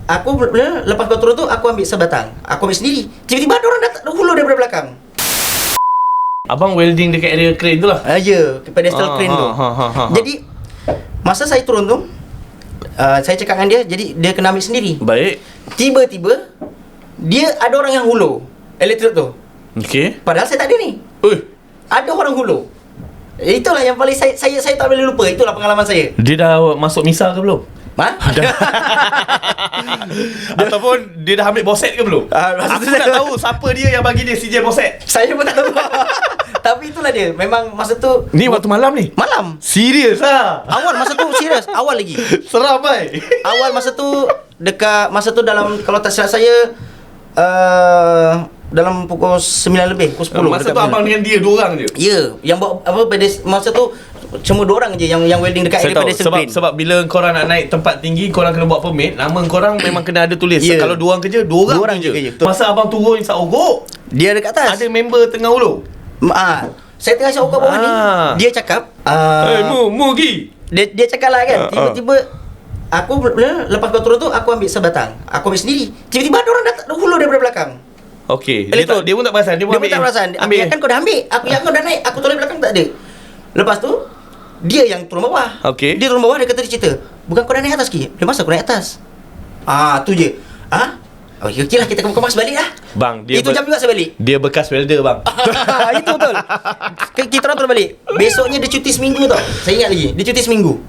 lepas kau turun tu aku ambil sebatang. Aku ambil sendiri. Tiba-tiba ada orang datang hulur daripada belakang. Abang welding dekat area crane tu lah. Ya, pedestal crane tu. Jadi masa saya turun tu, saya cakap dengan dia, jadi dia kena ambil sendiri. Baik. Tiba-tiba dia ada orang yang hulur elektrik tu. Okey. Padahal saya tak ada ni. Ada orang hulur. Itulah yang paling saya tak boleh lupa. Itulah pengalaman saya. Dia dah masuk misal ke belum? Ataupun dia dah ambil boset ke belum? Aku nak tahu siapa dia yang bagi dia CJ boset. Saya pun tak tahu. Tapi itulah dia. Memang masa tu Ni waktu malam ni? malam. Serius lah. Awal masa tu serius. Awal lagi. Seram bai. Awal masa tu dalam, kalau tak silap saya, dalam pukul 9 lebih, pukul 10. Masa tu abang dengan dia dua orang je. Ya, yang bawa masa tu cuma dua orang je yang welding dekat Saya area tahu pedestrian crane. sebab bila korang nak naik tempat tinggi, korang kena buat permit. Nama korang memang kena ada tulis. Ya. Kalau dua orang kerja, dua orang je. kerja, betul. Masa abang turun isap ogok, Dia dekat atas. ada member tengah ulur. Saya tengah cakap kat bawah ni. Dia cakap mu gi. dia cakap lah kan. Tiba-tiba lepas kau turun tu aku ambil sebatang. Aku ambil sendiri. Tiba-tiba ada orang datang hulur daripada belakang. Okey. Elektro. Dia pun tak perasan. Dia pun tak perasan. Aku ingatkan kau dah ambil. Aku ingatkan kau dah naik. Aku tolak belakang tak ada. Lepas tu dia yang turun bawah. Okey. Dia turun bawah, dia kata, dia cerita, bukan kau dah naik atas ki? Dia masa aku naik atas. Tu je. Okey lah, kita kemas balik lah. Bang, dia itu jam juga saya balik. Dia bekas welder bang. Itu betul. Kita orang turun balik. Besoknya dia cuti seminggu tau. Saya ingat lagi. Dia cuti seminggu.